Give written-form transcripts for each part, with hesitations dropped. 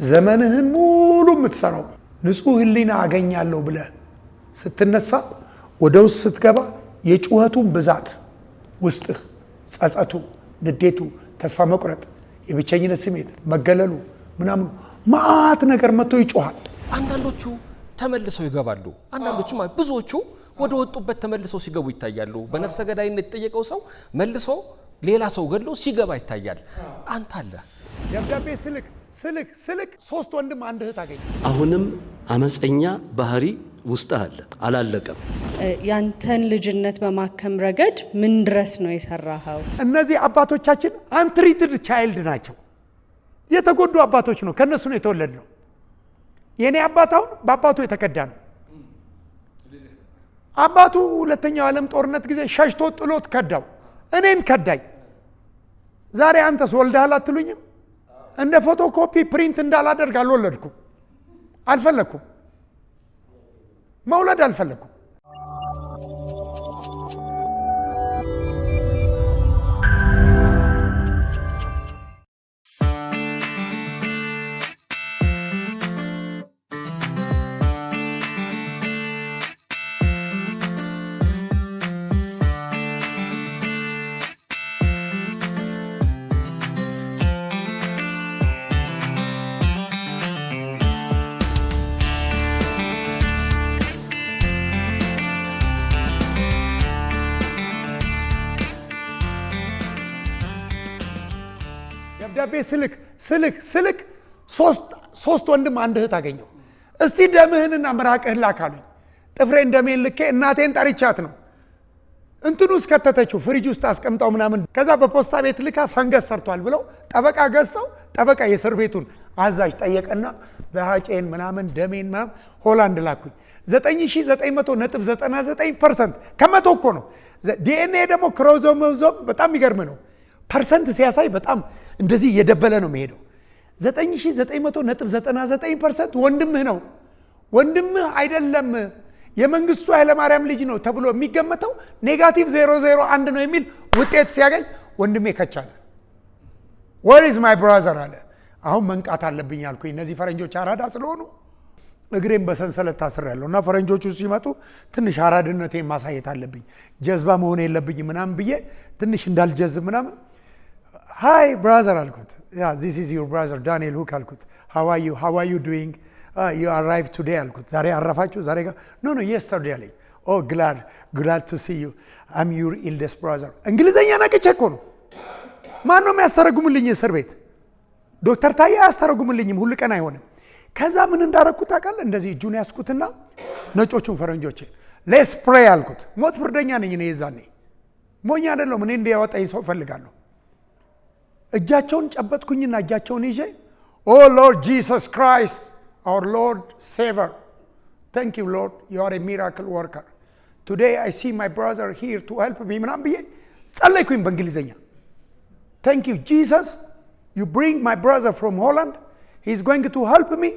ዘመንህን ሙሉ የምትሰራው ንጹህ ህሊና አገኛለሁ ብለህ ስትነሳ ወደ ውስጥ ስትገባ የጩኸቱን ብዛት ውስጥህ ጸጸቱ፣ ንዴቱ፣ ተስፋ መቁረጥ፣ የብቸኝነት ስሜት፣ መገለሉ ምናምን ማአት ነገር መጥቶ ይጮሃል። አንዳንዶቹ ተመልሰው ይገባሉ። አንዳንዶቹ ብዙዎቹ ወደ ወጡበት ተመልሰው ሲገቡ ይታያሉ። በነፍሰ ገዳይነት የተጠየቀው ሰው መልሶ ሌላ ሰው ገሎ ሲገባ ይታያል። አንተ አለ ደብዳቤ ስልክ 3 ወንድም አንድ እህት አገኘ። አሁንም አመፀኛ ባህሪ ውስጥ አለ፣ አላለቀም። ያንተን ልጅነት በማከም ረገድ ምን ድረስ ነው የሰራኸው? እነዚህ አባቶቻችን አንትሪትድ ቻይልድ ናቸው። የተጎዱ አባቶች ነው። ከነሱ ነው የተወለድነው። የኔ አባት አሁን በአባቱ የተከዳ ነው። አባቱ ሁለተኛው ዓለም ጦርነት ጊዜ ሸሽቶ ጥሎት ከዳው፣ እኔን ከዳኝ። ዛሬ አንተስ ወልደሃል አትሉኝም? እንደ ፎቶኮፒ ፕሪንት እንዳላደርግ አልወለድኩም፣ አልፈለኩም፣ መውለድ አልፈለኩም። ደብዳቤ ስልክ 3 ወንድም አንድ እህት አገኘው። እስቲ ደምህንና ምራቅህን ላካሉኝ። ጥፍሬን ደሜን ልኬ እናቴን ጠርቻት ነው እንትኑ ውስጥ ከተተችው ፍሪጅ ውስጥ አስቀምጣው ምናምን። ከዛ በፖስታ ቤት ልካ ፈንገስ ሰርቷል ብለው ጠበቃ ገዝተው ጠበቃ የእስር ቤቱን አዛዥ ጠየቀና በሃጬን ምናምን ደሜን ምናምን ሆላንድ ላኩኝ። 9999% ከመቶ እኮ ነው። ዲኤንኤ ደግሞ ክሮሞዞም በጣም የሚገርም ነው። ፐርሰንት ሲያሳይ በጣም እንደዚህ እየደበለ ነው የሚሄደው። 9999% ወንድምህ ነው። ወንድምህ አይደለም የመንግስቱ ኃይለማርያም ልጅ ነው ተብሎ የሚገመተው ኔጋቲቭ 001 ነው የሚል ውጤት ሲያገኝ ወንድሜ ከቻለ where is my brother አለ። አሁን መንቃት አለብኝ አልኩኝ። እነዚህ ፈረንጆች አራዳ ስለሆኑ እግሬን በሰንሰለት ታስሬያለሁ እና ፈረንጆቹ ሲመጡ ትንሽ አራድነቴን ማሳየት አለብኝ፣ ጀዝባ መሆን የለብኝ ምናምን ብዬ ትንሽ እንዳልጀዝብ ምናምን hi brother አልኩት። this is your brother Daniel Hook አልኩት። how are you doing? You arrived today አልኩት። ዛሬ አረፋችሁ? ዛሬ no yesterday አለኝ። oh glad to see you, I'm your eldest brother። እንግሊዘኛ ነቅቼ እኮ ነው። ማን ነው የሚያስተረጉምልኝ? እስር ቤት ዶክተር ታዬ አያስተረጉምልኝም፣ ሁሉ ቀን አይሆንም። ከዛ ምን እንዳረኩት ታውቃለህ? እንደዚህ እጁን ያስኩትና ነጮቹን ፈረንጆች let's pray አልኩት። ሞት ፍርደኛ ነኝ እኔ የዛኔ ሞኝ አይደለሁም። እኔ እንዲያወጣኝ ሰው እፈልጋለሁ። እጃቸውን ጨበጥኩኝና እጃቸውን ይዤ oh Lord Jesus Christ, our Lord Savior, thank you Lord, you are a miracle worker, today I see my brother here to help me ምናምን ብዬ ጸለይኩኝ በእንግሊዘኛ። thank you Jesus, you bring my brother from Holland, he's going to help me,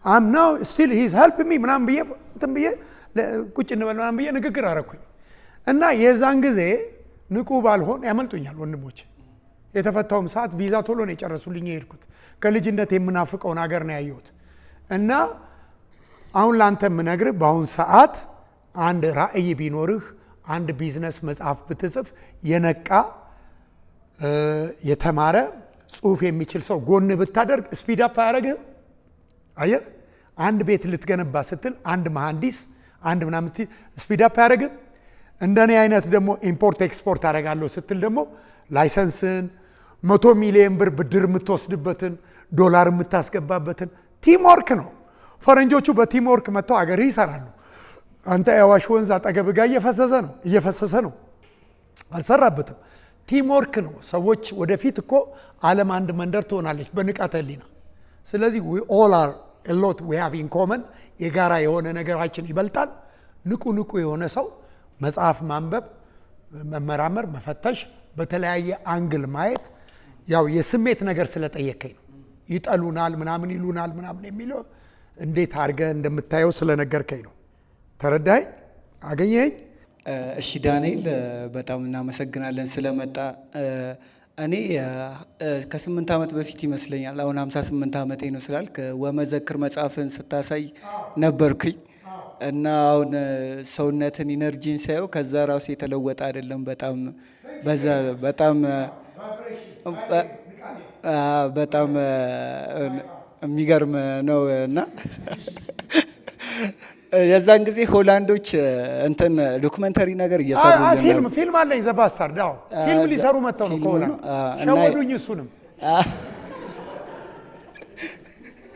I'm now still he's helping me ምናምን ብዬ እንትን ብዬ ቁጭ እንበል ምናምን ብዬ ንግግር አረኩኝ። እና የዛን ጊዜ ንቁ ባልሆን ያመልጡኛል ወንድሞች። የተፈታውም ሰዓት ቪዛ ቶሎ ነው የጨረሱልኝ የሄድኩት። ከልጅነት የምናፍቀውን ሀገር ነው ያየሁት። እና አሁን ላንተ የምነግርህ በአሁን ሰዓት አንድ ራዕይ ቢኖርህ፣ አንድ ቢዝነስ መጽሐፍ ብትጽፍ፣ የነቃ የተማረ ጽሁፍ የሚችል ሰው ጎን ብታደርግ ስፒድ አፕ አያደርግህም? አየህ፣ አንድ ቤት ልትገነባ ስትል አንድ መሐንዲስ አንድ ምናምን ስፒድ አፕ አያደርግም? እንደኔ አይነት ደግሞ ኢምፖርት ኤክስፖርት አደርጋለሁ ስትል ደግሞ ላይሰንስን 100 ሚሊዮን ብር ብድር የምትወስድበትን ዶላር የምታስገባበትን ቲም ወርክ ነው። ፈረንጆቹ በቲም ወርክ መጥተው አገር ይሰራሉ። አንተ የአዋሽ ወንዝ አጠገብ ጋር እየፈሰሰ ነው፣ አልሰራበትም። ቲም ወርክ ነው። ሰዎች ወደፊት እኮ ዓለም አንድ መንደር ትሆናለች በንቃተ ህሊና። ስለዚህ we all are a lot we have in common፣ የጋራ የሆነ ነገራችን ይበልጣል። ንቁ የሆነ ሰው መጽሐፍ ማንበብ፣ መመራመር፣ መፈተሽ፣ በተለያየ አንግል ማየት። ያው የስሜት ነገር ስለጠየቀኝ ነው። ይጠሉናል ምናምን ይሉናል ምናምን የሚለው እንዴት አድርገህ እንደምታየው ስለነገርከኝ ነው። ተረዳኸኝ? አገኘኸኝ? እሺ ዳንኤል፣ በጣም እናመሰግናለን ስለመጣ። እኔ ከ8 ዓመት በፊት ይመስለኛል አሁን 58 ዓመቴ ነው ስላልክ ወመዘክር መጽሐፍን ስታሳይ ነበርኩኝ እና አሁን ሰውነትን ኢነርጂን ሳየው ከዛ ራሱ የተለወጠ አይደለም። በጣም የሚገርም ነው እና የዛን ጊዜ ሆላንዶች እንትን ዶክመንተሪ ነገር እየሰሩ ነው። ፊልም አለኝ ዘባስታር ዳው ፊልም ሊሰሩ መጥተው ነው ከሆላንድ ሸወዱኝ። እሱንም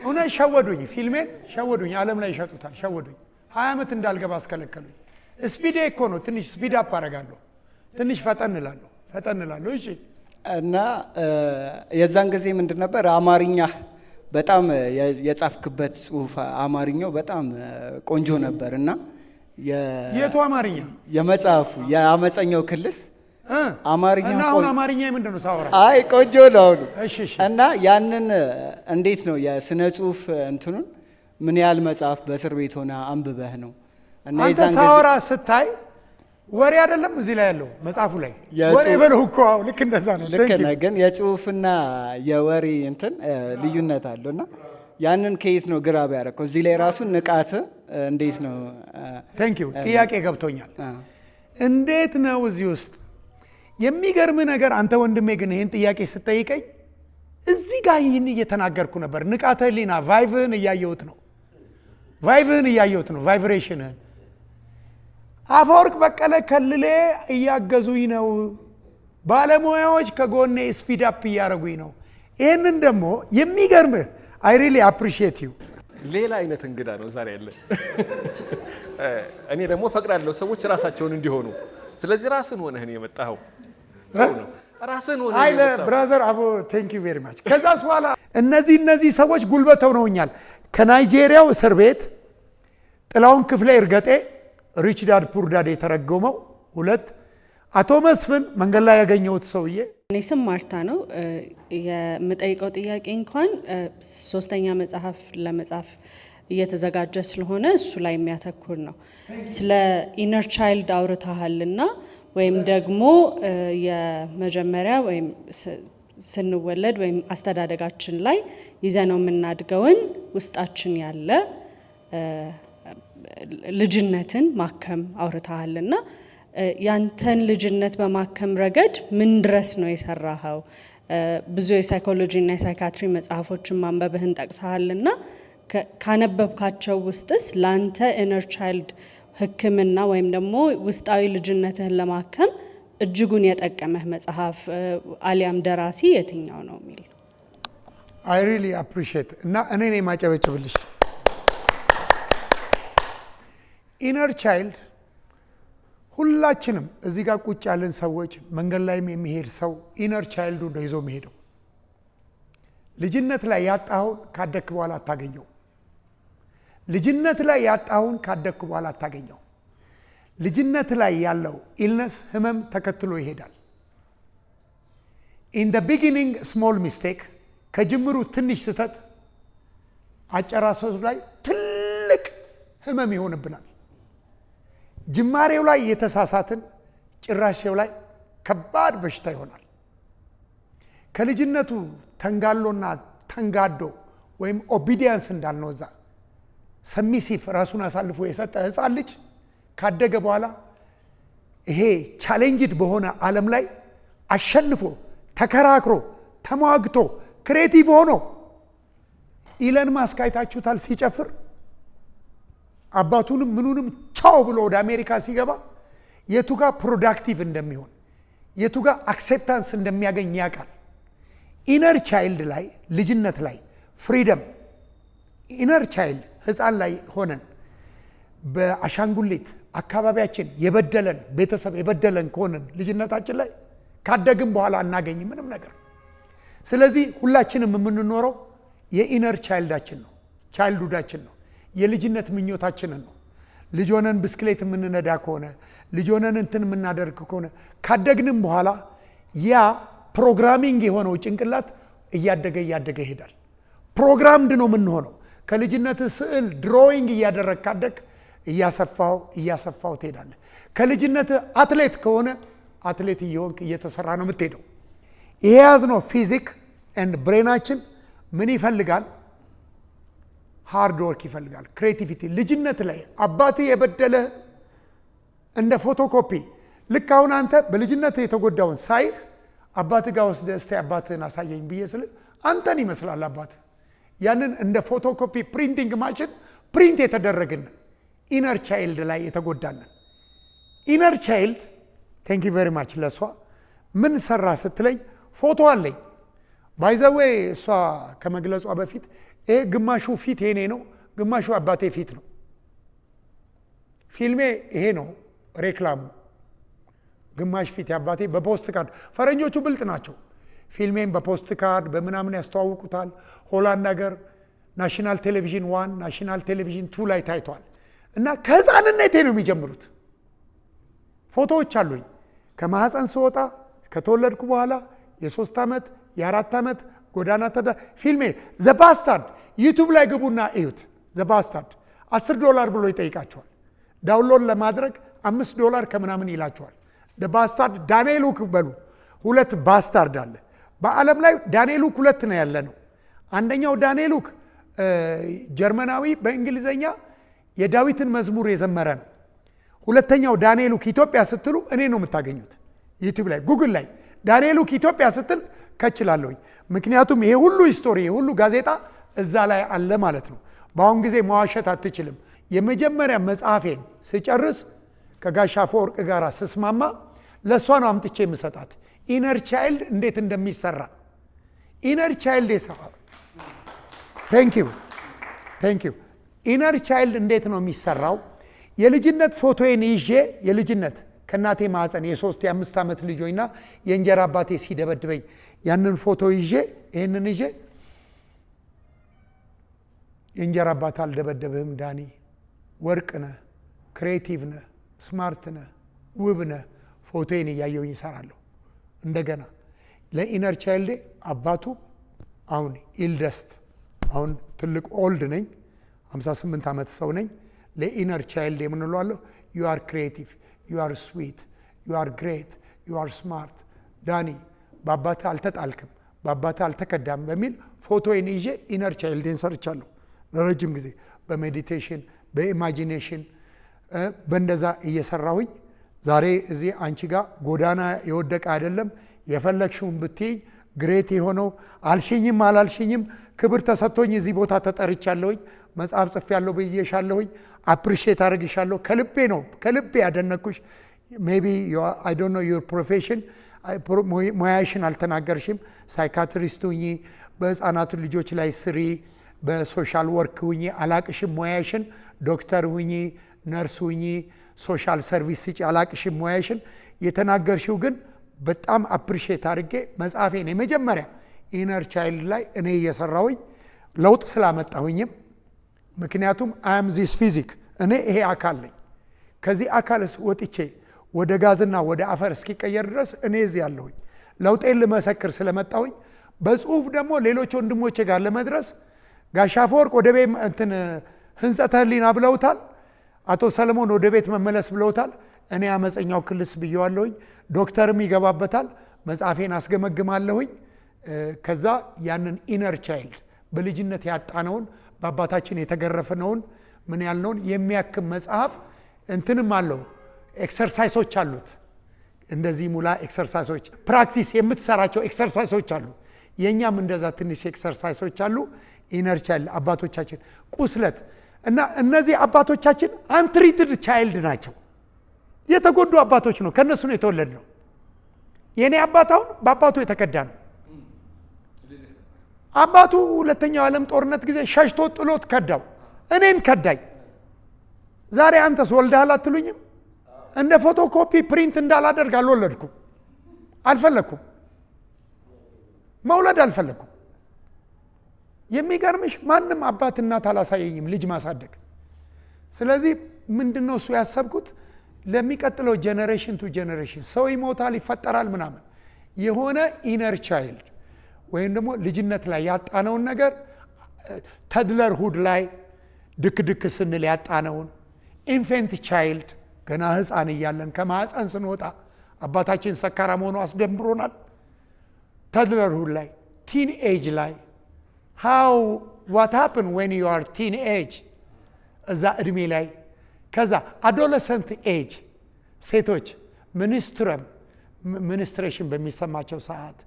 እውነት ሸወዱኝ፣ ፊልሜን ሸወዱኝ። ዓለም ላይ ይሸጡታል። ሸወዱኝ። 20 ዓመት እንዳልገባ አስከለከሉኝ። ስፒድ እኮ ነው። ትንሽ ስፒድ አፕ አደርጋለሁ፣ ትንሽ ፈጠን እላለሁ። እሺ። እና የዛን ጊዜ ምንድን ነበር አማርኛ በጣም የጻፍክበት ጽሁፍ አማርኛው በጣም ቆንጆ ነበር እና የቱ አማርኛ? የመጽሐፉ የአመፀኛው ክልስ አማርኛ እና አሁን አማርኛ ምንድነው ሳወራ? አይ ቆንጆ ነው። እሺ። እና ያንን እንዴት ነው የስነ ጽሁፍ እንትኑን ምን ያህል መጽሐፍ በእስር ቤት ሆነ አንብበህ ነው? እና አንተ ሳወራ ስታይ ወሬ አይደለም እዚህ ላይ ያለው መጽሐፉ ላይ ወሬ በለው እኮ ልክ እንደዛ ነው። ልክ ነህ። ግን የጽሁፍና የወሬ እንትን ልዩነት አለውና ያንን ከየት ነው ግራ ቢያረከው? እዚህ ላይ ራሱ ንቃት እንዴት ነው? ቴንክ ዩ። ጥያቄ ገብቶኛል። እንዴት ነው እዚህ ውስጥ የሚገርም ነገር። አንተ ወንድሜ ግን ይሄን ጥያቄ ስትጠይቀኝ እዚህ ጋር ይህን እየተናገርኩ ነበር። ንቃተ ህሊና ቫይብህን እያየሁት ነው። ቫይብሬሽንህን አፈወርቅ በቀለ ከልሌ እያገዙኝ ነው። ባለሙያዎች ከጎኔ ስፒድ አፕ እያደረጉኝ ነው። ይህንን ደግሞ የሚገርምህ አይ ሪሊ አፕሪሺየት ዩ። ሌላ አይነት እንግዳ ነው ዛሬ ያለ። እኔ ደግሞ ፈቅዳለሁ ሰዎች ራሳቸውን እንዲሆኑ። ስለዚህ ራስን ሆነህ ነው የመጣኸው። ራስን ሆነህ አይ ብራዘር አቦ ቴንክ ዩ ቬሪ ማች። ከዛስ በኋላ እነዚህ ሰዎች ጉልበተው ነውኛል። ከናይጄሪያው እስር ቤት ጥላውን ክፍሌ እርገጤ ሪች ዳድ ፑር ዳድ የተረጎመው 2 አቶ መስፍን መንገድ ላይ ያገኘሁት ሰውዬ። እኔ ስም ማርታ ነው። የምጠይቀው ጥያቄ እንኳን 3ኛ መጽሐፍ ለመጻፍ እየተዘጋጀ ስለሆነ እሱ ላይ የሚያተኩር ነው። ስለ ኢነር ቻይልድ አውርተሃልና ወይም ደግሞ የመጀመሪያ ወይም ስንወለድ ወይም አስተዳደጋችን ላይ ይዘነው የምናድገውን ውስጣችን ያለ ልጅነትን ማከም አውርተሃልና ያንተን ልጅነት በማከም ረገድ ምን ድረስ ነው የሰራኸው? ብዙ የሳይኮሎጂ እና የሳይካትሪ መጽሐፎችን ማንበብህን ጠቅሰሃልና ካነበብካቸው ውስጥስ ላንተ ኢነር ቻይልድ ሕክምና ወይም ደግሞ ውስጣዊ ልጅነትህን ለማከም እጅጉን የጠቀመህ መጽሐፍ አሊያም ደራሲ የትኛው ነው የሚል? አይ ሪሊ አፕሪሺየት እና እኔ ነኝ ማጨበጭብልሽ። ኢነር ቻይልድ ሁላችንም እዚህ ጋር ቁጭ ያለን ሰዎች መንገድ ላይም የሚሄድ ሰው ኢነር ቻይልዱ ነው ይዞ የሚሄደው። ልጅነት ላይ ያጣኸውን ካደክ በኋላ አታገኘው። ልጅነት ላይ ያጣኸውን ካደክ በኋላ አታገኘው። ልጅነት ላይ ያለው ኢልነስ ህመም ተከትሎ ይሄዳል። ኢን ደ ቢጊኒንግ ስሞል ሚስቴክ፣ ከጅምሩ ትንሽ ስህተት አጨራረሱ ላይ ትልቅ ህመም ይሆንብናል። ጅማሬው ላይ የተሳሳትን ጭራሼው ላይ ከባድ በሽታ ይሆናል። ከልጅነቱ ተንጋሎና ተንጋዶ ወይም ኦቢዲያንስ እንዳልነው እዛ ሰሚሲፍ ራሱን አሳልፎ የሰጠ ህፃን ልጅ ካደገ በኋላ ይሄ ቻሌንጅድ በሆነ ዓለም ላይ አሸንፎ ተከራክሮ ተሟግቶ ክሬቲቭ ሆኖ ኢለን ማስክ አይታችሁታል ሲጨፍር አባቱንም ምኑንም ቻው ብሎ ወደ አሜሪካ ሲገባ የቱጋ ፕሮዳክቲቭ እንደሚሆን የቱጋ አክሴፕታንስ እንደሚያገኝ ያውቃል። ኢነር ቻይልድ ላይ ልጅነት ላይ ፍሪደም ኢነር ቻይልድ ህፃን ላይ ሆነን በአሻንጉሊት አካባቢያችን የበደለን ቤተሰብ የበደለን ከሆነን ልጅነታችን ላይ ካደግን በኋላ አናገኝም ምንም ነገር። ስለዚህ ሁላችንም የምንኖረው የኢነር ቻይልዳችን ነው፣ ቻይልድሁዳችን ነው፣ የልጅነት ምኞታችንን ነው። ልጅ ሆነን ብስክሌት የምንነዳ ከሆነ ልጅ ሆነን እንትን የምናደርግ ከሆነ ካደግንም በኋላ ያ ፕሮግራሚንግ የሆነው ጭንቅላት እያደገ ይሄዳል። ፕሮግራምድ ነው የምንሆነው። ከልጅነት ስዕል ድሮዊንግ እያደረግ ካደግ እያሰፋው ትሄዳለህ። ከልጅነት አትሌት ከሆነ አትሌት እየሆንክ እየተሰራ ነው የምትሄደው። ይሄ ያዝነው ፊዚክ ኤንድ ብሬናችን ምን ይፈልጋል? ሃርድ ወርክ ይፈልጋል፣ ክሬቲቪቲ። ልጅነት ላይ አባትህ የበደለ እንደ ፎቶኮፒ ልክ አሁን አንተ በልጅነት የተጎዳውን ሳይህ አባትህ ጋር ወስደህ እስቲ አባትህን አሳየኝ ብዬ ስል አንተን ይመስላል አባትህ። ያንን እንደ ፎቶኮፒ ፕሪንቲንግ ማሽን ፕሪንት የተደረግንን ኢነር ቻይልድ ላይ የተጎዳንን ኢነር ቻይልድ ቴንክ ዩ ቬሪ ማች። ለእሷ ምን ሰራ ስትለኝ ፎቶ አለኝ ባይዘዌ እሷ ከመግለጿ በፊት ይሄ ግማሹ ፊት የኔ ነው፣ ግማሹ አባቴ ፊት ነው። ፊልሜ ይሄ ነው ሬክላሙ፣ ግማሽ ፊት የአባቴ በፖስት ካርድ። ፈረንጆቹ ብልጥ ናቸው። ፊልሜን በፖስት ካርድ በምናምን ያስተዋውቁታል። ሆላንድ ሀገር ናሽናል ቴሌቪዥን 1 ናሽናል ቴሌቪዥን 2 ላይ ታይቷል። እና ከህፃንነቴ ነው የሚጀምሩት። ፎቶዎች አሉኝ ከማህፀን ስወጣ፣ ከተወለድኩ በኋላ የ3 ዓመት የ4 ዓመት ጎዳና ፊልሜ ዘባስታርድ ዩቱብ ላይ ግቡና እዩት። ዘባስታርድ $10 ብሎ ይጠይቃቸዋል። ዳውንሎድ ለማድረግ $5 ከምናምን ይላቸዋል። ባስታርድ ዳንኤል ሁክ በሉ። 2 ባስታርድ አለ በዓለም ላይ። ዳንኤል ሁክ 2 ነው ያለ ነው። አንደኛው ዳንኤል ሁክ ጀርመናዊ በእንግሊዘኛ የዳዊትን መዝሙር የዘመረ ነው። ሁለተኛው ዳንኤል ሁክ ኢትዮጵያ ስትሉ እኔ ነው የምታገኙት። ዩቲዩብ ላይ ጉግል ላይ ዳንኤል ሁክ ኢትዮጵያ ስትል ከችላለሁኝ። ምክንያቱም ይሄ ሁሉ ሂስቶሪ ይሄ ሁሉ ጋዜጣ እዛ ላይ አለ ማለት ነው። በአሁን ጊዜ መዋሸት አትችልም። የመጀመሪያ መጽሐፌን ስጨርስ ከጋሽ አፈወርቅ ጋር ስስማማ ለእሷ ነው አምጥቼ የምሰጣት። ኢነር ቻይልድ እንዴት እንደሚሰራ ኢነር ቻይልድ ይሰራል። ቴንክ ዩ። ኢነር ቻይልድ እንዴት ነው የሚሰራው? የልጅነት ፎቶዬን ይዤ የልጅነት ከእናቴ ማህፀን የ3 የ5 ዓመት ልጆኝና የእንጀራ አባቴ ሲደበድበኝ ያንን ፎቶ ይዤ ይህንን ይዤ የእንጀራ አባት አልደበደብህም ዳኒ፣ ወርቅ ነህ፣ ክሬቲቭ ነህ፣ ስማርት ነህ፣ ውብ ነህ። ፎቶዬን እያየውኝ ይሰራለሁ። እንደገና ለኢነር ቻይልዴ አባቱ አሁን ኢልደስት አሁን ትልቅ ኦልድ ነኝ 58 ዓመት ሰው ነኝ። ለኢነር ቻይልድ የምንለዋለሁ ዩ አር ክሬቲቭ፣ ዩ አር ስዊት፣ ዩ አር ግሬት፣ ዩ አር ስማርት። ዳኒ በአባትህ አልተጣልክም፣ በአባትህ አልተከዳም በሚል ፎቶዬን ይዤ ኢነር ቻይልዴን ሰርቻለሁ ለረጅም ጊዜ በሜዲቴሽን በኢማጂኔሽን በእንደዛ እየሰራሁኝ ዛሬ እዚህ አንቺ ጋር ጎዳና የወደቀ አይደለም የፈለግሽውን ብትይኝ ግሬት የሆነው አልሽኝም አላልሽኝም ክብር ተሰጥቶኝ እዚህ ቦታ ተጠርቻለሁኝ። መጽሐፍ ጽፌያለሁ ብዬሻለሁኝ። አፕሪሺየት አድርግሻለሁ። ከልቤ ነው ከልቤ ያደነኩሽ። ሜቢ አይ ዶንት ኖ ዩር ፕሮፌሽን ሙያሽን አልተናገርሽም። ሳይካትሪስት ሁኚ፣ በህፃናት ልጆች ላይ ስሪ፣ በሶሻል ወርክ ሁኚ። አላቅሽም ሙያሽን። ዶክተር ሁኚ፣ ነርስ ሁኚ፣ ሶሻል ሰርቪስ ስጪ። አላቅሽም ሙያሽን። የተናገርሽው ግን በጣም አፕሪሺየት አድርጌ መጽሐፌን የመጀመሪያ ኢነር ቻይልድ ላይ እኔ እየሰራሁኝ ለውጥ ስላመጣሁኝም ምክንያቱም አም ዚስ ፊዚክ እኔ ይሄ አካል ነኝ። ከዚህ አካልስ ወጥቼ ወደ ጋዝና ወደ አፈር እስኪቀየር ድረስ እኔ እዚህ ያለሁኝ ለውጤን ልመሰክር ስለመጣሁኝ በጽሁፍ ደግሞ ሌሎች ወንድሞቼ ጋር ለመድረስ ጋሽ አፈወርቅ ወደ ቤት እንትን ህንጸተ ህሊና ብለውታል። አቶ ሰለሞን ወደ ቤት መመለስ ብለውታል። እኔ አመፀኛው ክልስ ብየዋለሁኝ። ዶክተርም ይገባበታል። መጽሐፌን አስገመግማለሁኝ። ከዛ ያንን ኢነር ቻይልድ በልጅነት ያጣነውን በአባታችን የተገረፍነውን ምን ያልነውን የሚያክም መጽሐፍ እንትንም አለው። ኤክሰርሳይሶች አሉት። እንደዚህ ሙላ ኤክሰርሳይሶች ፕራክቲስ የምትሰራቸው ኤክሰርሳይሶች አሉ። የኛም እንደዛ ትንሽ ኤክሰርሳይሶች አሉ። ኢነር ቻይልድ አባቶቻችን ቁስለት እና እነዚህ አባቶቻችን አንትሪትድ ቻይልድ ናቸው። የተጎዱ አባቶች ነው። ከነሱ ነው የተወለድነው። የኔ አባት አሁን በአባቱ የተከዳ ነው። አባቱ ሁለተኛው ዓለም ጦርነት ጊዜ ሸሽቶ ጥሎት ከዳው። እኔን ከዳኝ። ዛሬ አንተስ ወልደሃል አትሉኝም? እንደ ፎቶኮፒ ፕሪንት እንዳላደርግ አልወለድኩም። አልፈለኩም። መውለድ አልፈለኩም። የሚገርምሽ ማንም አባት እናት አላሳየኝም ልጅ ማሳደግ። ስለዚህ ምንድነው እሱ ያሰብኩት ለሚቀጥለው ጀነሬሽን ቱ ጀነሬሽን ሰው ይሞታል ይፈጠራል ምናምን የሆነ ኢነር ቻይልድ ወይም ደግሞ ልጅነት ላይ ያጣነውን ነገር ተድለር ሁድ ላይ ድክ ድክ ስንል ያጣነውን ኢንፌንት ቻይልድ ገና ህፃን እያለን ከማህፀን ስንወጣ አባታችን ሰካራም ሆኖ አስደምብሮናል። ተድለርሁድ ላይ ቲን ኤጅ ላይ ሃው ዋት ሃፕን ዌን ዩ አር ቲን ኤጅ እዛ እድሜ ላይ ከዛ አዶለሰንት ኤጅ ሴቶች ሚኒስትሬሽን በሚሰማቸው ሰዓት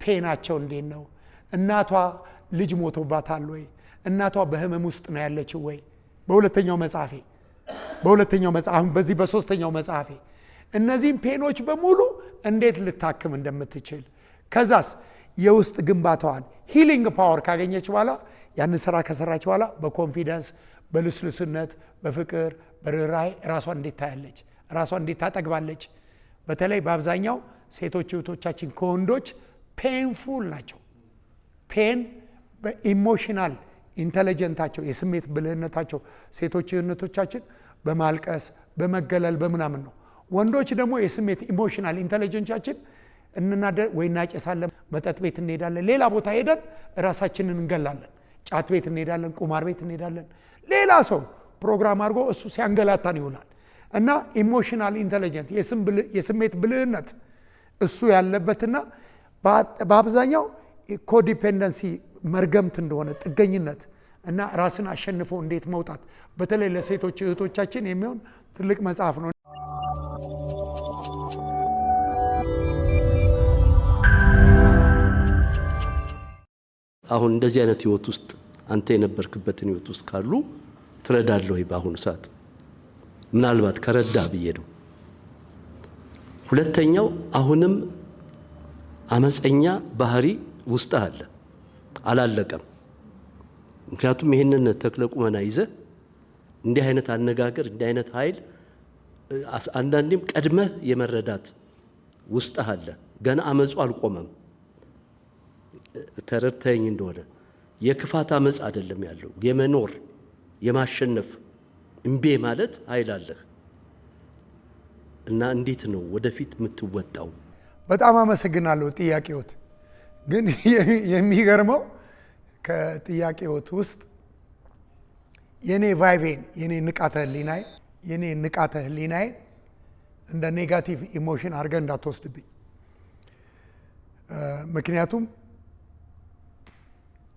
ፔናቸው እንዴት ነው? እናቷ ልጅ ሞቶባታል ወይ? እናቷ በህመም ውስጥ ነው ያለችው ወይ? በሁለተኛው መጽሐፌ በዚህ በሶስተኛው መጽሐፌ እነዚህም ፔኖች በሙሉ እንዴት ልታክም እንደምትችል ከዛስ የውስጥ ግንባታዋን ሂሊንግ ፓወር ካገኘች በኋላ ያን ስራ ከሰራች በኋላ በኮንፊደንስ በልስልስነት በፍቅር በርህራሄ ራሷን እንዴት ታያለች? ራሷን እንዴት ታጠግባለች? በተለይ በአብዛኛው ሴቶች እህቶቻችን ከወንዶች ፔንፉል ናቸው። ፔን በኢሞሽናል ኢንተለጀንታቸው የስሜት ብልህነታቸው ሴቶች እህቶቻችን በማልቀስ በመገለል በምናምን ነው። ወንዶች ደግሞ የስሜት ኢሞሽናል ኢንተለጀንሳችን ወይ እናጨሳለን፣ መጠጥ ቤት እንሄዳለን፣ ሌላ ቦታ ሄደን ራሳችንን እንገላለን፣ ጫት ቤት እንሄዳለን፣ ቁማር ቤት እንሄዳለን። ሌላ ሰው ፕሮግራም አድርጎ እሱ ሲያንገላታን ይሆናል። እና ኢሞሽናል ኢንተለጀንት የስሜት ብልህነት እሱ ያለበትና በአብዛኛው ኮዲፔንደንሲ መርገምት እንደሆነ ጥገኝነት እና ራስን አሸንፎ እንዴት መውጣት በተለይ ለሴቶች እህቶቻችን የሚሆን ትልቅ መጽሐፍ ነው። አሁን እንደዚህ አይነት ህይወት ውስጥ አንተ የነበርክበትን ህይወት ውስጥ ካሉ ትረዳለህ ወይ? በአሁኑ ሰዓት ምናልባት ከረዳ ብዬ ነው። ሁለተኛው አሁንም አመፀኛ ባህሪ ውስጥ አለ፣ አላለቀም። ምክንያቱም ይሄንን ተክለ ቁመና ይዘህ እንዲህ አይነት አነጋገር እንዲህ አይነት ኃይል አንዳንዴም ቀድመህ የመረዳት ውስጥ አለ። ገና አመፁ አልቆመም። ተረድተኝ እንደሆነ የክፋት አመፅ አይደለም ያለው፣ የመኖር የማሸነፍ እምቤ ማለት ኃይል አለህ እና እንዴት ነው ወደፊት የምትወጣው? በጣም አመሰግናለሁ። ጥያቄዎት ግን የሚገርመው ከጥያቄዎት ውስጥ የኔ ቫይቬን የኔ ንቃተ ህሊናዬ እንደ ኔጋቲቭ ኢሞሽን አድርገህ እንዳትወስድብኝ። ምክንያቱም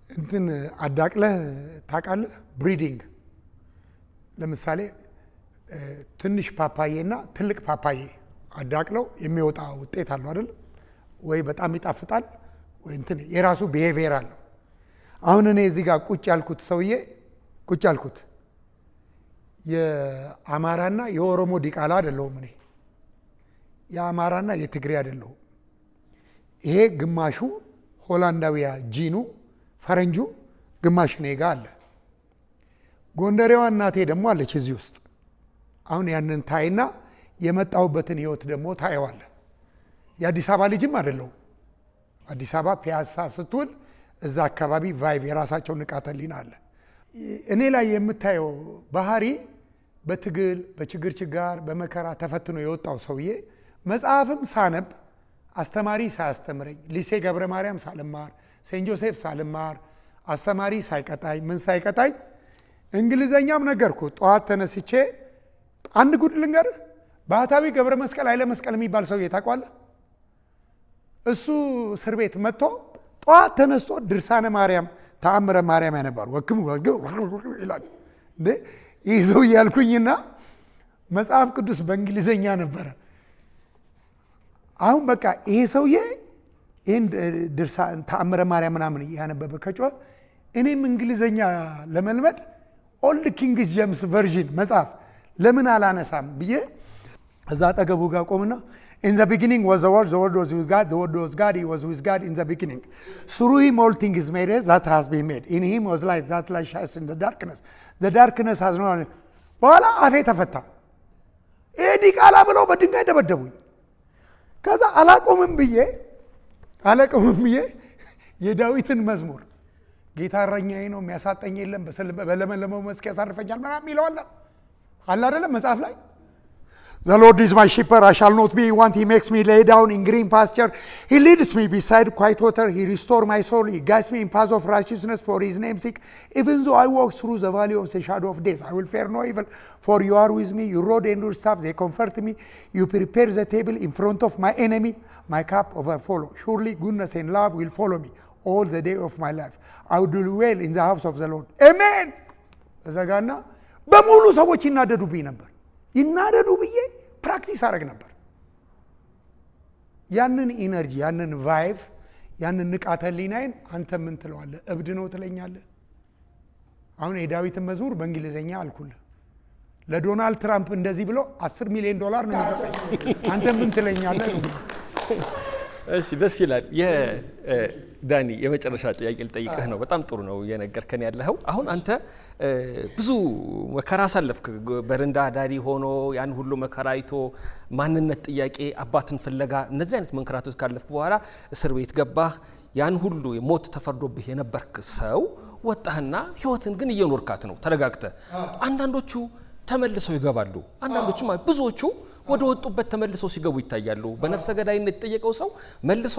እንትን አዳቅለህ ታውቃለህ። ብሪዲንግ ለምሳሌ ትንሽ ፓፓዬና ትልቅ ፓፓዬ አዳቅለው የሚወጣ ውጤት አለው አይደል? ወይ በጣም ይጣፍጣል ወይ እንትን የራሱ ቢሄቪየር አለው። አሁን እኔ እዚህ ጋር ቁጭ ያልኩት የአማራና የኦሮሞ ዲቃላ አይደለሁም። እኔ የአማራና የትግሬ አይደለሁም። ይሄ ግማሹ ሆላንዳዊያ ጂኑ ፈረንጁ ግማሽ እኔ ጋ አለ። ጎንደሬዋ እናቴ ደግሞ አለች እዚህ ውስጥ። አሁን ያንን ታይና የመጣሁበትን ህይወት ደግሞ ታየዋለ። የአዲስ አበባ ልጅም አይደለሁም። አዲስ አበባ ፒያሳ ስትውል እዛ አካባቢ ቫይቭ የራሳቸው ንቃተ ህሊና አለ። እኔ ላይ የምታየው ባህሪ በትግል በችግር በመከራ ተፈትኖ የወጣው ሰውዬ መጽሐፍም ሳነብ አስተማሪ ሳያስተምረኝ ሊሴ ገብረ ማርያም ሳልማር ሴንት ጆሴፍ ሳልማር አስተማሪ ሳይቀጣኝ ምን ሳይቀጣኝ እንግሊዘኛም ነገርኩ። ጠዋት ተነስቼ አንድ ጉድ ልንገርህ፣ ባህታዊ ገብረ መስቀል ኃይለ መስቀል የሚባል ሰውዬ ታውቀዋለህ? እሱ እስር ቤት መጥቶ ጠዋት ተነስቶ ድርሳነ ማርያም ተአምረ ማርያም ያነባሉ። ወክሙ ይላል እንዴ ይህ ሰው ያልኩኝና መጽሐፍ ቅዱስ በእንግሊዘኛ ነበረ። አሁን በቃ ይሄ ሰውዬ ይህን ድርሳን ተአምረ ማርያም ምናምን ያነበበ ከጮኸ እኔም እንግሊዘኛ ለመልመድ ኦልድ ኪንግስ ጄምስ ቨርዥን መጽሐፍ ለምን አላነሳም ብዬ እዛ አጠገቡ ጋር ቆምና in the beginning was the word was with God, the word was God, he was with God in the beginning. Through him all things made, that has been made. In him was light, that light shines in the darkness. The darkness has no... በኋላ አፌ ተፈታ። ይሄ ዲቃላ ብለው በድንጋይ ደበደቡኝ። ከዛ አላቆምም ብዬ የዳዊትን መዝሙር ጌታ እረኛዬ ነው የሚያሳጠኝ የለም በለመለመው መስክ ያሳርፈኛል ምናምን ይለዋል አለ አይደለም መጽሐፍ ላይ The Lord is my shepherd, I shall not be in want. He makes me lay down in green pasture. He leads me beside quiet water. He restores my soul. He guides me in paths of righteousness for his name's sake. Even though I walk through the valley of the shadow of death, I will fear no evil, for you are with me. Your rod and your staff, they comfort me. You prepare the table in front of my enemy. My cup overflows. Surely goodness and love will follow me all the day of my life. I will do well in the house of the Lord. Amen. ዘጋና በሙሉ ሰዎች ይናደዱብኝ ነበር። ይናደዱ ብዬ ፕራክቲስ አረግ ነበር። ያንን ኢነርጂ፣ ያንን ቫይቭ፣ ያንን ንቃተ ህሊናዬን አንተ ምን ትለዋለህ? እብድ ነው ትለኛለህ? አሁን የዳዊትን መዝሙር በእንግሊዘኛ አልኩልህ። ለዶናልድ ትራምፕ እንደዚህ ብሎ $10 ሚሊዮን ነው የሚሰጠኝ። አንተ ምን ትለኛለህ? እሺ ደስ ይላል። ዳኒ የመጨረሻ ጥያቄ ልጠይቅህ ነው። በጣም ጥሩ ነው የነገርከን ያለኸው። አሁን አንተ ብዙ መከራ አሳለፍክ። በረንዳ ዳሪ ሆኖ ያን ሁሉ መከራ አይቶ ማንነት ጥያቄ፣ አባትን ፍለጋ፣ እነዚህ አይነት መንከራቶች ካለፍክ በኋላ እስር ቤት ገባህ። ያን ሁሉ ሞት ተፈርዶብህ የነበርክ ሰው ወጣህና ህይወትን ግን እየኖርካት ነው ተረጋግተህ። አንዳንዶቹ ተመልሰው ይገባሉ፣ አንዳንዶቹ ብዙዎቹ ወደ ወጡበት ተመልሰው ሲገቡ ይታያሉ። በነፍሰ ገዳይነት የተጠየቀው ሰው መልሶ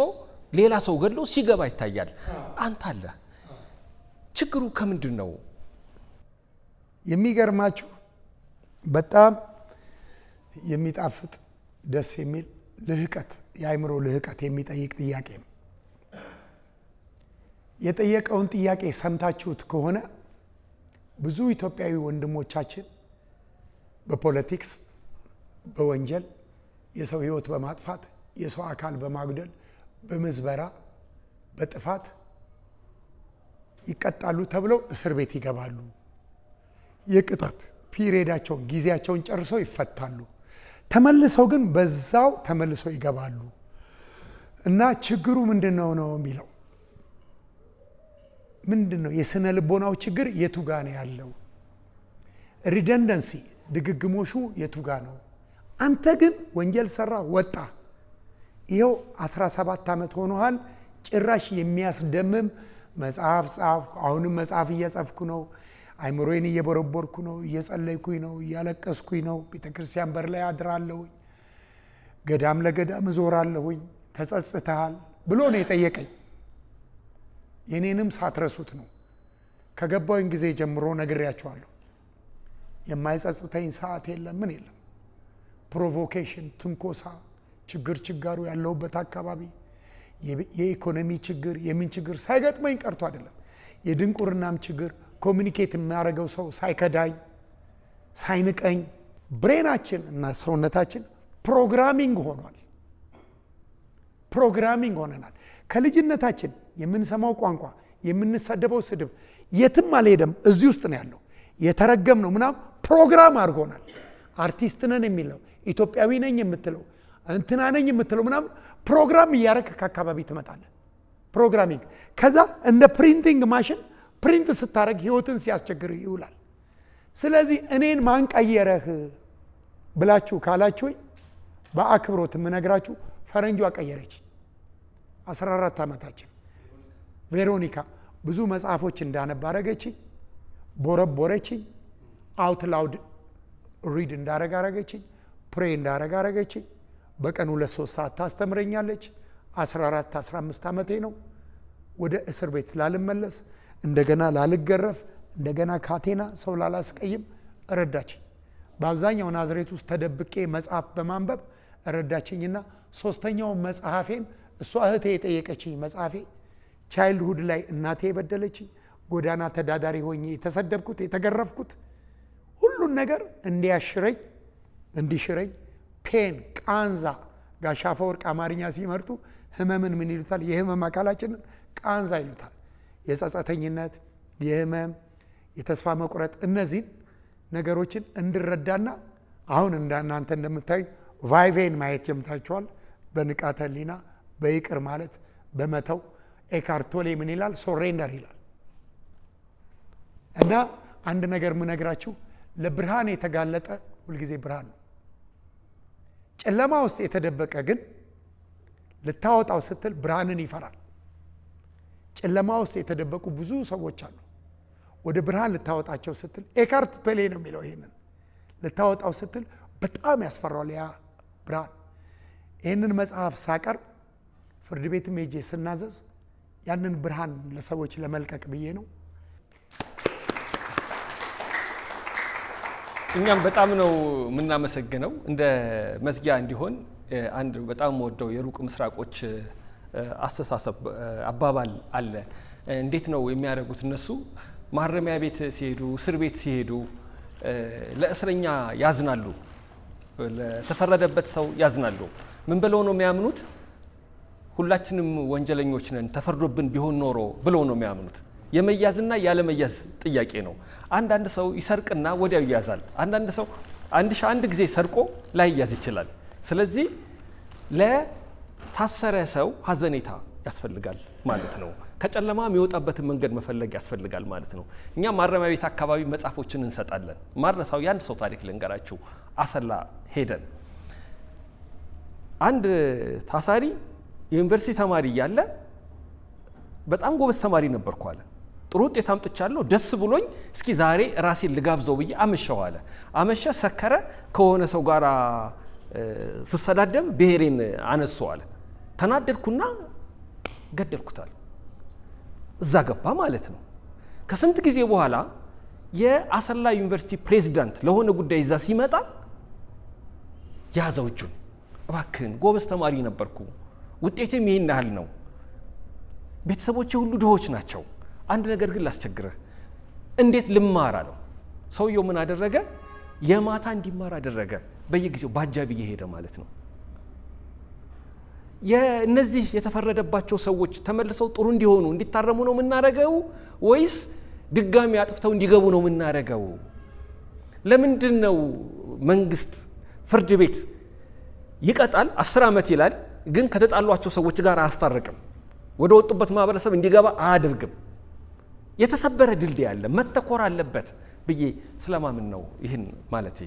ሌላ ሰው ገድሎ ሲገባ ይታያል። አንተ አለ ችግሩ ከምንድን ነው? የሚገርማችሁ በጣም የሚጣፍጥ ደስ የሚል ልህቀት፣ የአእምሮ ልህቀት የሚጠይቅ ጥያቄ ነው። የጠየቀውን ጥያቄ ሰምታችሁት ከሆነ ብዙ ኢትዮጵያዊ ወንድሞቻችን በፖለቲክስ፣ በወንጀል፣ የሰው ህይወት በማጥፋት፣ የሰው አካል በማጉደል፣ በመዝበራ፣ በጥፋት ይቀጣሉ ተብለው እስር ቤት ይገባሉ። የቅጣት ፒሪየዳቸውን ጊዜያቸውን ጨርሰው ይፈታሉ። ተመልሰው ግን በዛው ተመልሰው ይገባሉ። እና ችግሩ ምንድነው ነው የሚለው? ምንድነው የስነ ልቦናው ችግር የቱ ጋ ነው ያለው? ሪደንደንሲ ድግግሞሹ የቱ ጋ ነው? አንተ ግን ወንጀል ሰራ ወጣ፣ ይኸው 17 ዓመት ሆኖሃል። ጭራሽ የሚያስደምም መጽሐፍ ጻፍኩ፣ አሁንም መጽሐፍ እየጻፍኩ ነው፣ አይምሮዬን እየበረበርኩ ነው፣ እየጸለይኩኝ ነው፣ እያለቀስኩኝ ነው፣ ቤተክርስቲያን በር ላይ አድራለሁኝ፣ ገዳም ለገዳም እዞራለሁኝ፣ ተጸጽተሃል ብሎ ነው የጠየቀኝ። የኔንም ሳትረሱት ነው። ከገባውኝ ጊዜ ጀምሮ ነግሬያቸዋለሁ። የማይጸጽተኝ ሰዓት የለም፣ ምን የለም። ፕሮቮኬሽን፣ ትንኮሳ፣ ችጋሩ ያለውበት አካባቢ የኢኮኖሚ ችግር፣ የምን ችግር ሳይገጥመኝ ቀርቶ አይደለም። የድንቁርናም ችግር፣ ኮሚኒኬት የሚያደርገው ሰው ሳይከዳኝ ሳይንቀኝ፣ ብሬናችን እና ሰውነታችን ፕሮግራሚንግ ሆኗል። ፕሮግራሚንግ ሆነናል። ከልጅነታችን የምንሰማው ቋንቋ፣ የምንሰደበው ስድብ የትም አልሄደም፣ እዚህ ውስጥ ነው ያለው። የተረገም ነው ምናም ፕሮግራም አድርጎናል። አርቲስት ነን የሚለው፣ ኢትዮጵያዊ ነኝ የምትለው፣ እንትና ነኝ የምትለው ምናም ፕሮግራም እያረክ ከአካባቢ ትመጣለህ። ፕሮግራሚንግ ከዛ እንደ ፕሪንቲንግ ማሽን ፕሪንት ስታረግ ህይወትን ሲያስቸግር ይውላል። ስለዚህ እኔን ማን ቀየረህ ብላችሁ ካላችሁኝ በአክብሮት የምነግራችሁ ፈረንጇ ቀየረች። 14 ዓመታችን ቬሮኒካ ብዙ መጽሐፎች እንዳነብ አረገችኝ፣ ቦረቦረችኝ፣ አውት ላውድ ሪድ እንዳረግ አረገችኝ፣ ፕሬ እንዳረግ አረገችኝ። በቀን 2-3 ሰዓት ታስተምረኛለች። 14-15 ዓመቴ ነው። ወደ እስር ቤት ላልመለስ፣ እንደገና ላልገረፍ፣ እንደገና ካቴና ሰው ላላስቀይም ረዳችኝ። በአብዛኛው ናዝሬት ውስጥ ተደብቄ መጽሐፍ በማንበብ ረዳችኝና ሶስተኛው መጽሐፌን እሷ እህቴ የጠየቀችኝ መጽሐፌ ቻይልድሁድ ላይ እናቴ የበደለችኝ፣ ጎዳና ተዳዳሪ ሆኜ የተሰደብኩት የተገረፍኩት ሁሉን ነገር እንዲያሽረኝ እንዲሽረኝ ፔን ቃንዛ ጋሽ አፈወርቅ አማርኛ ሲመርጡ ህመምን ምን ይሉታል? የህመም አካላችንን ቃንዛ ይሉታል። የጸጸተኝነት፣ የህመም፣ የተስፋ መቁረጥ እነዚህን ነገሮችን እንድረዳና አሁን እናንተ እንደምታዩ ቫይቬን ማየት ጀምታችኋል። በንቃተ ህሊና በይቅር ማለት በመተው ኤካርቶሌ ምን ይላል? ሶሬንደር ይላል። እና አንድ ነገር ምነግራችሁ ለብርሃን የተጋለጠ ሁልጊዜ ብርሃን ነው። ጨለማ ውስጥ የተደበቀ ግን ልታወጣው ስትል ብርሃንን ይፈራል። ጨለማ ውስጥ የተደበቁ ብዙ ሰዎች አሉ። ወደ ብርሃን ልታወጣቸው ስትል ኤካርት ቶሌ ነው የሚለው ይሄንን ልታወጣው ስትል በጣም ያስፈራል ያ ብርሃን። ይህንን መጽሐፍ ሳቀርብ ፍርድ ቤትም ሄጄ ስናዘዝ ያንን ብርሃን ለሰዎች ለመልቀቅ ብዬ ነው። እኛም በጣም ነው የምናመሰግነው። እንደ መዝጊያ እንዲሆን አንድ በጣም ወደው የሩቅ ምስራቆች አስተሳሰብ አባባል አለ። እንዴት ነው የሚያደርጉት እነሱ? ማረሚያ ቤት ሲሄዱ፣ እስር ቤት ሲሄዱ ለእስረኛ ያዝናሉ፣ ለተፈረደበት ሰው ያዝናሉ። ምን ብለው ነው የሚያምኑት? ሁላችንም ወንጀለኞች ነን፣ ተፈርዶብን ቢሆን ኖሮ ብለው ነው የሚያምኑት። የመያዝና ያለመያዝ ጥያቄ ነው። አንዳንድ ሰው ይሰርቅና ወዲያው ይያዛል። አንዳንድ ሰው አንድ ጊዜ ሰርቆ ላይያዝ ይችላል። ስለዚህ ለታሰረ ሰው ሀዘኔታ ያስፈልጋል ማለት ነው። ከጨለማ የሚወጣበትን መንገድ መፈለግ ያስፈልጋል ማለት ነው። እኛ ማረሚያ ቤት አካባቢ መጽሐፎችን እንሰጣለን። ማረሳው የአንድ ሰው ታሪክ ልንገራችሁ። አሰላ ሄደን አንድ ታሳሪ የዩኒቨርሲቲ ተማሪ እያለ በጣም ጎበዝ ተማሪ ነበርኩ አለ። ጥሩ ውጤት አምጥቻለሁ፣ ደስ ብሎኝ እስኪ ዛሬ ራሴን ልጋብዘው ብዬ አመሸው አለ። አመሸ፣ ሰከረ። ከሆነ ሰው ጋር ስሰዳደም ብሔሬን አነሳው አለ። ተናደድኩና ገደልኩታል። እዛ ገባ ማለት ነው። ከስንት ጊዜ በኋላ የአሰላ ዩኒቨርሲቲ ፕሬዝዳንት ለሆነ ጉዳይ እዛ ሲመጣ ያዘው እጁን። እባክህን ጎበዝ ተማሪ ነበርኩ፣ ውጤቴም ይሄን ያህል ነው፣ ቤተሰቦቼ ሁሉ ድሆች ናቸው፣ አንድ ነገር ግን ላስቸግረህ፣ እንዴት ልማር አለው። ሰውየው ምን አደረገ? የማታ እንዲማር አደረገ። በየጊዜው በአጃቢ እየሄደ ማለት ነው። የእነዚህ የተፈረደባቸው ሰዎች ተመልሰው ጥሩ እንዲሆኑ እንዲታረሙ ነው የምናደርገው ወይስ ድጋሚ አጥፍተው እንዲገቡ ነው የምናደርገው? ለምንድን ነው መንግስት ፍርድ ቤት ይቀጣል 10 ዓመት ይላል፣ ግን ከተጣሏቸው ሰዎች ጋር አያስታርቅም፣ ወደ ወጡበት ማህበረሰብ እንዲገባ አያደርግም? የተሰበረ ድልድይ አለ፣ መተኮር አለበት ብዬ ስለማምን ነው ይህን ማለት።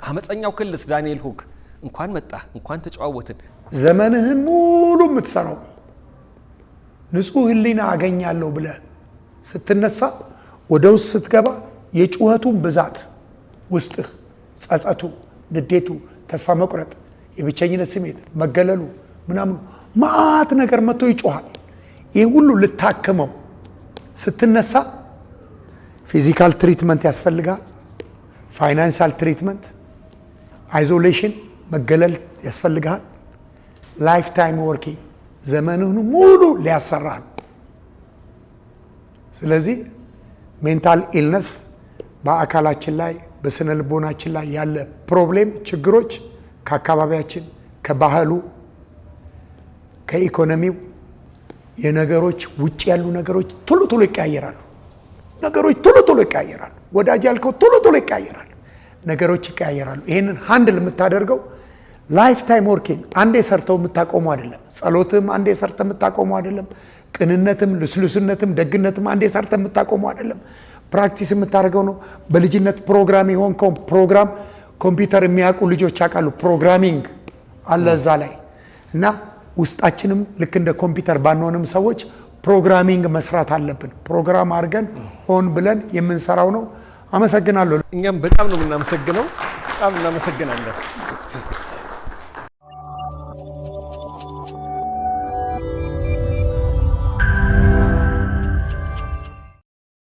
አመፀኛው ክልስ ዳንኤል ሁክ እንኳን መጣ፣ እንኳን ተጨዋወትን። ዘመንህን ሙሉ የምትሰራው ንጹህ ህሊና አገኛለሁ ብለህ ስትነሳ ወደ ውስጥ ስትገባ የጩኸቱን ብዛት ውስጥህ ጸጸቱ፣ ንዴቱ፣ ተስፋ መቁረጥ፣ የብቸኝነት ስሜት፣ መገለሉ ምናምን ማአት ነገር መጥቶ ይጮሃል። ይህ ሁሉ ልታክመው ስትነሳ ፊዚካል ትሪትመንት ያስፈልጋል፣ ፋይናንሻል ትሪትመንት፣ አይዞሌሽን መገለል ያስፈልጋል፣ ላይፍ ታይም ወርኪንግ ዘመንህን ሙሉ ሊያሰራል። ስለዚህ ሜንታል ኢልነስ በአካላችን ላይ በስነ ልቦናችን ላይ ያለ ፕሮብሌም ችግሮች ከአካባቢያችን፣ ከባህሉ፣ ከኢኮኖሚው የነገሮች ውጭ ያሉ ነገሮች ቶሎ ቶሎ ይቀያየራሉ። ነገሮች ቶሎ ቶሎ ይቀያየራሉ። ወዳጅ ያልከው ቶሎ ቶሎ ይቀያየራል። ነገሮች ይቀያየራሉ። ይሄንን ሃንድል የምታደርገው ላይፍ ታይም ወርኪንግ አንዴ ሰርተው የምታቆሙ አይደለም። ጸሎትም አንዴ ሰርተው የምታቆሙ አይደለም። ቅንነትም ልስልስነትም ደግነትም አንዴ ሰርተው የምታቆሙ አይደለም። ፕራክቲስ የምታደርገው ነው። በልጅነት ፕሮግራም የሆንከው ፕሮግራም ኮምፒውተር የሚያውቁ ልጆች ያውቃሉ። ፕሮግራሚንግ አለ እዛ ላይ እና ውስጣችንም ልክ እንደ ኮምፒውተር ባንሆንም ሰዎች ፕሮግራሚንግ መስራት አለብን። ፕሮግራም አድርገን ሆን ብለን የምንሰራው ነው። አመሰግናለሁ። እኛም በጣም ነው የምናመሰግነው። በጣም እናመሰግናለን።